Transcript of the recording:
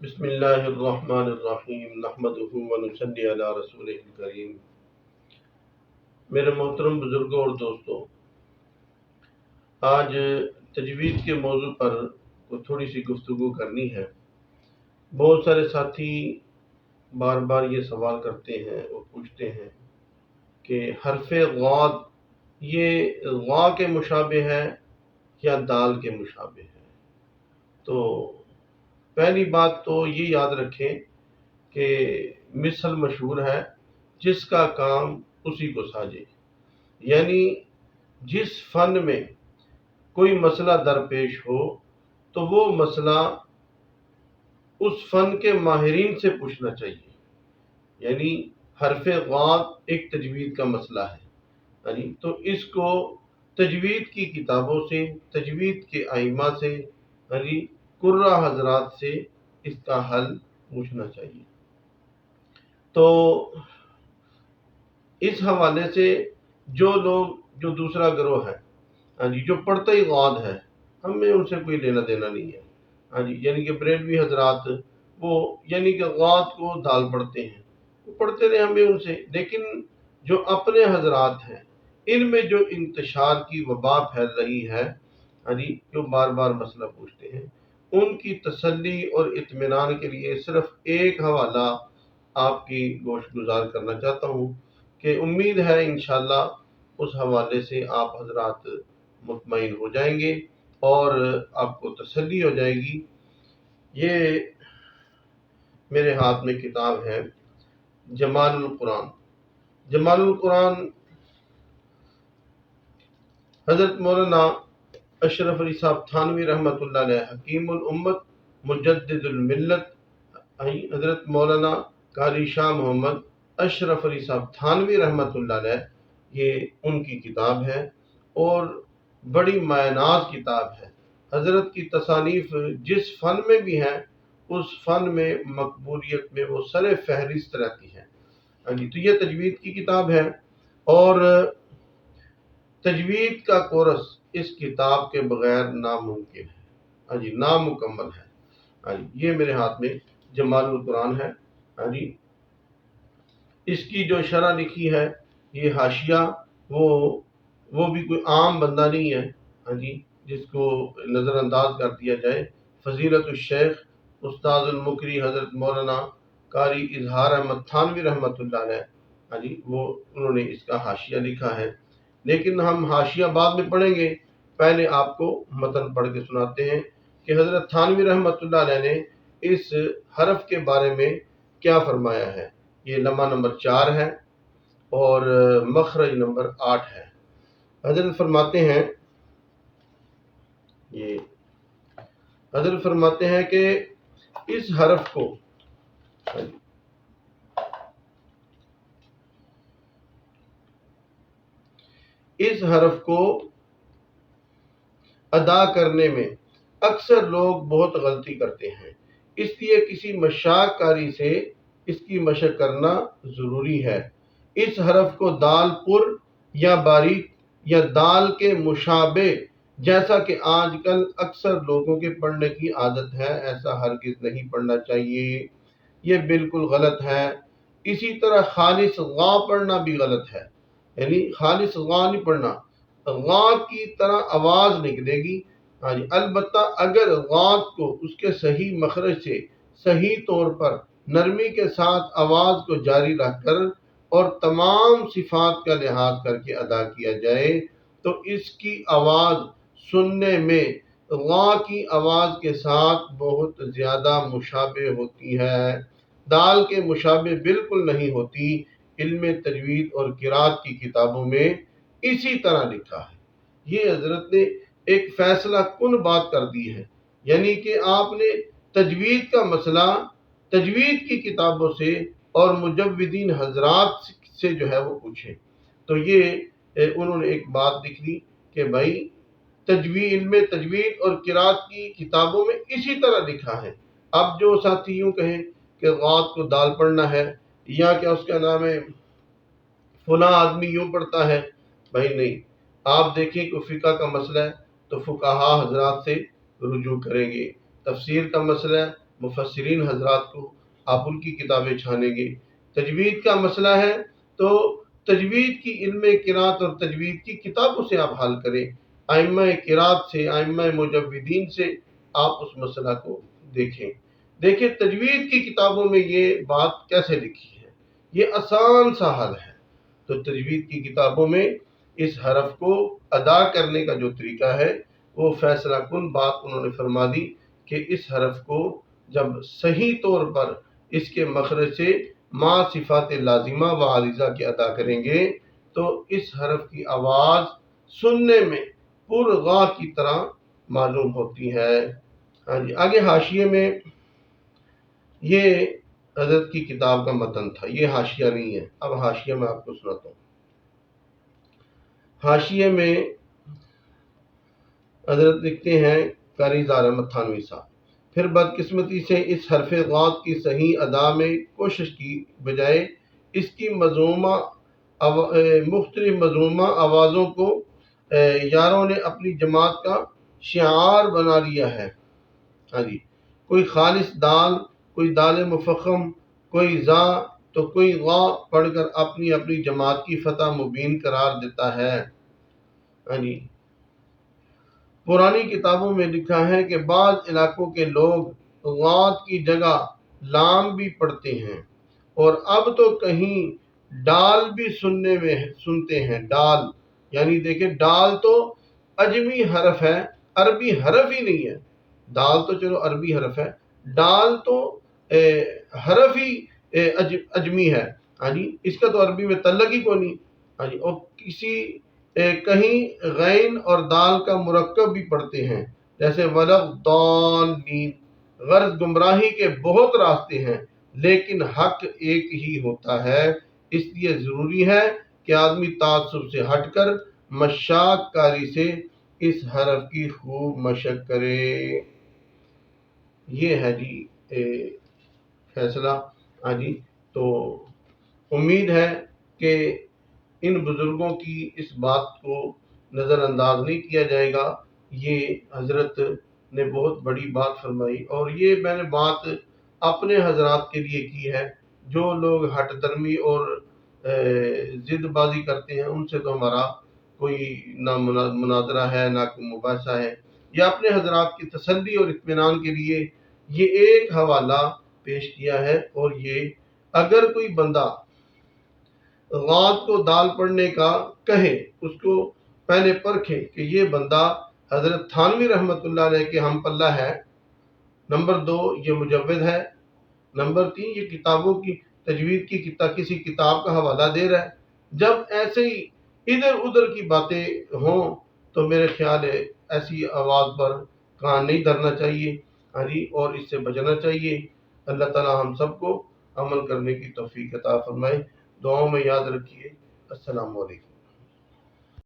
بسم اللہ الرحمن الرحیم نحمدہ ونصلی علی رسولہ الکریم۔ میرے محترم بزرگوں اور دوستوں، آج تجوید کے موضوع پر تھوڑی سی گفتگو کرنی ہے۔ بہت سارے ساتھی بار بار یہ سوال کرتے ہیں اور پوچھتے ہیں کہ حرف غاد یہ غا کے مشابہ ہے یا دال کے مشابہ ہے۔ تو پہلی بات تو یہ یاد رکھیں کہ مثل مشہور ہے، جس کا کام اسی کو ساجے، یعنی جس فن میں کوئی مسئلہ درپیش ہو تو وہ مسئلہ اس فن کے ماہرین سے پوچھنا چاہیے۔ یعنی حرف غاد ایک تجوید کا مسئلہ ہے، تو اس کو تجوید کی کتابوں سے، تجوید کے ائمہ سے، قرہ حضرات سے اس کا حل پوچھنا چاہیے۔ تو اس حوالے سے جو دوسرا گروہ ہے، جو پڑھتا ہی غاد ہے، ہمیں ان سے کوئی لینا دینا نہیں ہے۔ یعنی کہ بریلوی حضرات وہ یعنی کہ غاد کو دال پڑھتے ہیں، وہ پڑھتے رہے، ہمیں ان سے، لیکن جو اپنے حضرات ہیں ان میں جو انتشار کی وبا پھیل رہی ہے، جو بار بار مسئلہ پوچھتے ہیں، ان کی تسلی اور اطمینان کے لیے صرف ایک حوالہ آپ کی گوش گزار کرنا چاہتا ہوں کہ امید ہے انشاءاللہ اس حوالے سے آپ حضرات مطمئن ہو جائیں گے اور آپ کو تسلی ہو جائے گی۔ یہ میرے ہاتھ میں کتاب ہے جمال القرآن۔ جمال القرآن حضرت مولانا اشرف علی صاحب تھانوی رحمۃ اللہ علیہ، حکیم الامت، مجدد الملت، حضرت مولانا قاری شاہ محمد اشرف علی صاحب تھانوی رحمۃ اللہ علیہ، یہ ان کی کتاب ہے اور بڑی مایہ ناز کتاب ہے۔ حضرت کی تصانیف جس فن میں بھی ہیں اس فن میں مقبولیت میں وہ سر فہرست رہتی ہے۔ تو یہ تجوید کی کتاب ہے اور تجوید کا کورس اس کتاب کے بغیر ناممکن ہے، نامکمل ہے۔ یہ میرے ہاتھ میں جمال القرآن ہے۔ اس کی جو شرح لکھی ہے، یہ حاشیہ، وہ بھی کوئی عام بندہ نہیں ہے جس کو نظر انداز کر دیا جائے۔ فضیلت الشیخ استاد المکری حضرت مولانا قاری اظہار احمد تھانوی رحمۃ اللہ علیہ، انہوں نے اس کا حاشیہ لکھا ہے، لیکن ہم حاشیہ بعد میں پڑھیں گے، پہلے آپ کو متن پڑھ کے سناتے ہیں کہ حضرت تھانوی رحمۃ اللہ علیہ نے اس حرف کے بارے میں کیا فرمایا ہے۔ یہ لمحہ نمبر 4 ہے اور مخرج نمبر 8 ہے۔ حضرت فرماتے ہیں کہ اس حرف کو ادا کرنے میں اکثر لوگ بہت غلطی کرتے ہیں، اس لیے کسی مشاق کاری سے اس کی مشق کرنا ضروری ہے۔ اس حرف کو دال پر یا باریک یا دال کے مشابہ، جیسا کہ آج کل اکثر لوگوں کے پڑھنے کی عادت ہے، ایسا ہرگز نہیں پڑھنا چاہیے، یہ بالکل غلط ہے۔ اسی طرح خالص غا پڑھنا بھی غلط ہے، یعنی خالص غا نہیں پڑھنا، غا کی طرح آواز نکلے گی۔ البتہ اگر غا کو اس کے صحیح مخرج سے صحیح طور پر نرمی کے ساتھ آواز کو جاری رکھ کر اور تمام صفات کا لحاظ کر کے ادا کیا جائے تو اس کی آواز سننے میں غا کی آواز کے ساتھ بہت زیادہ مشابہ ہوتی ہے، دال کے مشابہ بالکل نہیں ہوتی۔ علم تجوید اور قرات کی کتابوں میں اسی طرح لکھا ہے۔ یہ حضرت نے ایک فیصلہ کن بات کر دی ہے، یعنی کہ آپ نے تجوید کا مسئلہ تجوید کی کتابوں سے اور مجودین حضرات سے جو ہے وہ پوچھیں۔ تو یہ انہوں نے ایک بات لکھ لی کہ بھائی علم تجوید اور قرات کی کتابوں میں اسی طرح لکھا ہے۔ اب جو ساتھی یوں کہیں کہ غاد کو دال پڑھنا ہے یا کیا اس کا نام ہے فلاں آدمی یوں پڑھتا ہے، بھائی نہیں، آپ دیکھیں کہ فقہ کا مسئلہ ہے تو فقہا حضرات سے رجوع کریں گے، تفسیر کا مسئلہ ہے مفسرین حضرات کو، آپ ان کی کتابیں چھانیں گے۔ تجوید کا مسئلہ ہے تو تجوید کی علم قرات اور تجوید کی کتابوں سے آپ حل کریں، ائمہ قرات سے، ائمہ مجودین سے آپ اس مسئلہ کو دیکھیں۔ دیکھیں تجوید کی کتابوں میں یہ بات کیسے لکھی ہے، یہ آسان سا حل ہے۔ تو تجوید کی کتابوں میں اس حرف کو ادا کرنے کا جو طریقہ ہے وہ فیصلہ کن بات انہوں نے فرما دی کہ اس حرف کو جب صحیح طور پر اس کے مخرج سے ما صفات لازمہ و عارضہ کے ادا کریں گے تو اس حرف کی آواز سننے میں پرغاں کی طرح معلوم ہوتی ہے۔ ہاں جی، آگے حاشیے میں یہ حضرت کی کتاب کا متن تھا، یہ حاشیہ نہیں ہے۔ اب حاشیہ میں آپ کو سناتا ہوں۔ حاشیے میں حضرت لکھتے ہیں قاری زار احمد تھانوی صاحب، پھر بدقسمتی سے اس حرف غات کی صحیح ادا میں کوشش کی بجائے اس کی مختلف مضمومہ آوازوں کو یاروں نے اپنی جماعت کا شعار بنا لیا ہے۔ ہاں جی، کوئی خالص دال، کوئی دال مفخم، کوئی زا تو کوئی غا پڑھ کر اپنی اپنی جماعت کی فتح مبین قرار دیتا ہے۔ ہاں جی، پرانی کتابوں میں لکھا ہے کہ بعض علاقوں کے لوگ غات کی جگہ لام بھی پڑھتے ہیں، اور اب تو کہیں ڈال بھی سنتے ہیں۔ ڈال یعنی دیکھیں، ڈال تو اجمی حرف ہے، عربی حرف ہی نہیں ہے۔ دال تو چلو عربی حرف ہے، ڈال تو حرف ہی اجمی ہے۔ ہاں جی، اس کا تو عربی میں تعلق ہی کوئی نہیں۔ ہاں جی، اور کہیں غین اور دال کا مرکب بھی پڑھتے ہیں، جیسے ولغ ضالین۔ غرض گمراہی کے بہت راستے ہیں لیکن حق ایک ہی ہوتا ہے، اس لیے ضروری ہے کہ آدمی تعصب سے ہٹ کر مشاق کاری سے اس حرف کی خوب مشق کرے۔ یہ ہے جی فیصلہ۔ ہاں جی، تو امید ہے کہ ان بزرگوں کی اس بات کو نظر انداز نہیں کیا جائے گا۔ یہ حضرت نے بہت بڑی بات فرمائی، اور یہ میں نے بات اپنے حضرات کے لیے کی ہے۔ جو لوگ ہٹ درمی اور ضد بازی کرتے ہیں ان سے تو ہمارا کوئی نہ مناظرہ ہے نہ کوئی مباحثہ ہے۔ یہ اپنے حضرات کی تسلی اور اطمینان کے لیے یہ ایک حوالہ پیش کیا ہے، اور یہ اگر کوئی بندہ غات کو دال پڑھنے کا کہے، اس کو پہلے پرکھے کہ یہ بندہ حضرت تھانوی رحمۃ اللہ علیہ کے ہم پلہ ہے، نمبر 2 یہ مجود ہے، نمبر 3 یہ کتابوں کی تجوید کی کسی کتاب کا حوالہ دے رہا ہے۔ جب ایسے ہی ادھر ادھر کی باتیں ہوں تو میرے خیال ہے ایسی آواز پر کان نہیں دھرنا چاہیے، ہاں جی، اور اس سے بچنا چاہیے۔ اللہ تعالی ہم سب کو عمل کرنے کی توفیق عطا فرمائے۔ دعاؤں میں یاد رکھیے۔ السلام علیکم۔